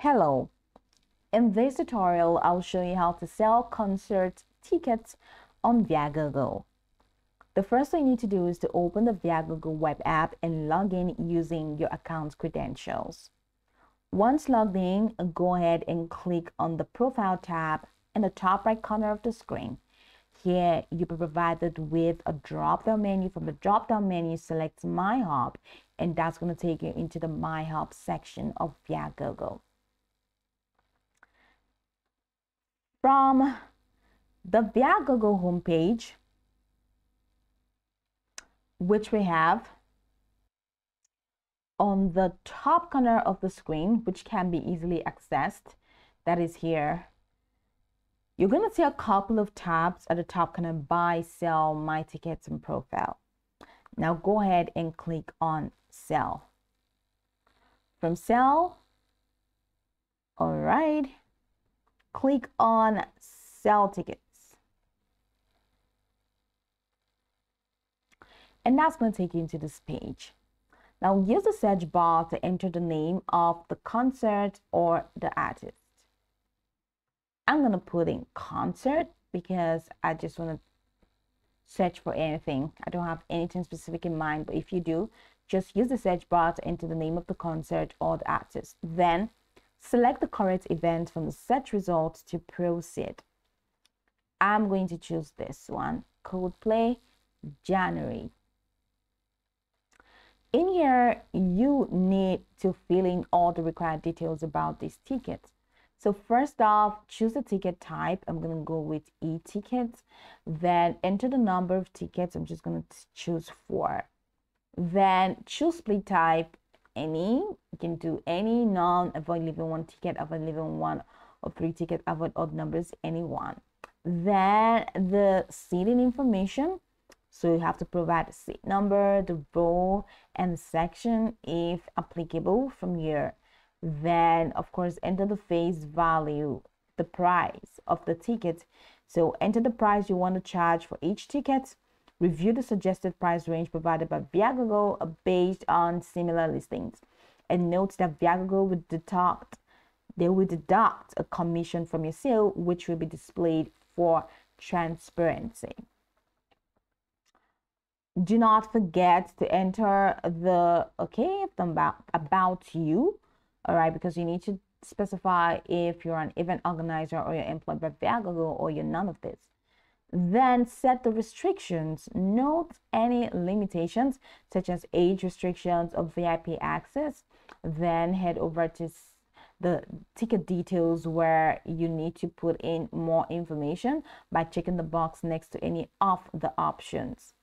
Hello, in this tutorial, I'll show you how to sell concert tickets on Viagogo. The first thing you need to do is to open the Viagogo web app and log in using your account's credentials. Once logged in, go ahead and click on the Profile tab in the top right corner of the screen. Here, you'll be provided with a drop-down menu. From the drop-down menu, select My Hub, and that's going to take you into the My Hub section of Viagogo. From the Viagogo homepage, which we have on the top corner of the screen, which can be easily accessed, that is here, you're going to see a couple of tabs at the top corner: Buy, Sell, My Tickets, and Profile. Now go ahead and click on Sell. From Sell, all right, click on Sell Tickets. And that's going to take you into this page. Now use the search bar to enter the name of the concert or the artist. I'm going to put in concert because I just want to search for anything. I don't have anything specific in mind, but if you do, just use the search bar to enter the name of the concert or the artist. Then select the correct event from the search results to proceed. I'm going to choose this one, Coldplay, January. In here, you need to fill in all the required details about this ticket. So first off, choose the ticket type. I'm going to go with e-tickets. Then enter the number of tickets. I'm just going to choose 4. Then choose split type, any. You can do any, none, avoid leaving 1 ticket, avoid leaving 1 or 3 tickets, avoid odd numbers, any one. Then the seating information. So you have to provide the seat number, the row, and the section if applicable from here. Then, of course, enter the face value, the price of the ticket. So enter the price you want to charge for each ticket. Review the suggested price range provided by Viagogo based on similar listings. And note that Viagogo will deduct a commission from your sale, which will be displayed for transparency. Do not forget to enter the about you, all right, because you need to specify if you're an event organizer or you're employed by Viagogo or you're none of this. Then set the restrictions. Note any limitations such as age restrictions or VIP access. Then head over to the ticket details where you need to put in more information by checking the box next to any of the options.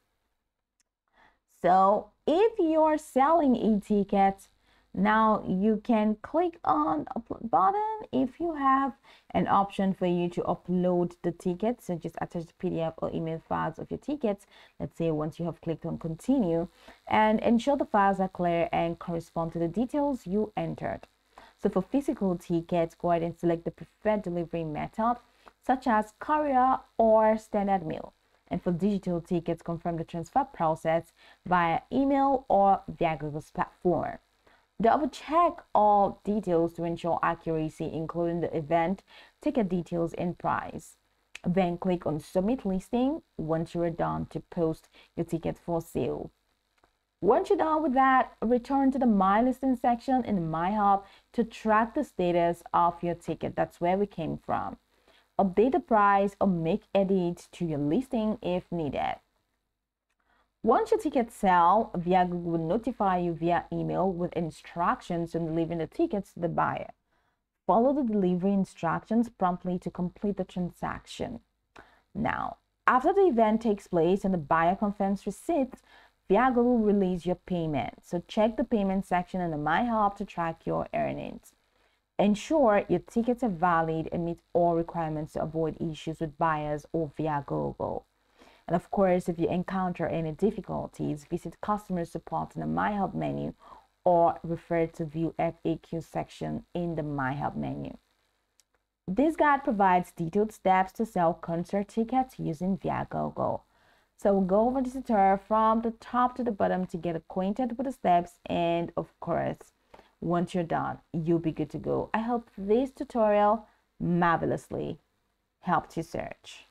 So if you're selling e-tickets, now you can click on upload button if you have an option for you to upload the tickets. So just attach the PDF or email files of your tickets, let's say once you have clicked on continue, and ensure the files are clear and correspond to the details you entered. So for physical tickets, go ahead and select the preferred delivery method such as courier or standard mail. And for digital tickets, confirm the transfer process via email or Viagogo's platform. Double check all details to ensure accuracy, including the event, ticket details, and price. Then click on Submit Listing once you are done to post your ticket for sale. Once you're done with that, return to the My Listing section in My Hub to track the status of your ticket. That's where we came from. Update the price or make edits to your listing if needed. Once your tickets sell, Viagogo will notify you via email with instructions on delivering the tickets to the buyer. Follow the delivery instructions promptly to complete the transaction. Now, after the event takes place and the buyer confirms receipt, Viagogo will release your payment. So check the payment section in the My Hub to track your earnings. Ensure your tickets are valid and meet all requirements to avoid issues with buyers or Viagogo. And of course, if you encounter any difficulties, visit customer support in the My Hub menu or refer to view FAQ section in the My Hub menu. This guide provides detailed steps to sell concert tickets using Viagogo. So we'll go over this tutorial from the top to the bottom to get acquainted with the steps and, of course, Once you're done, you'll be good to go. I hope this tutorial marvelously helped you search.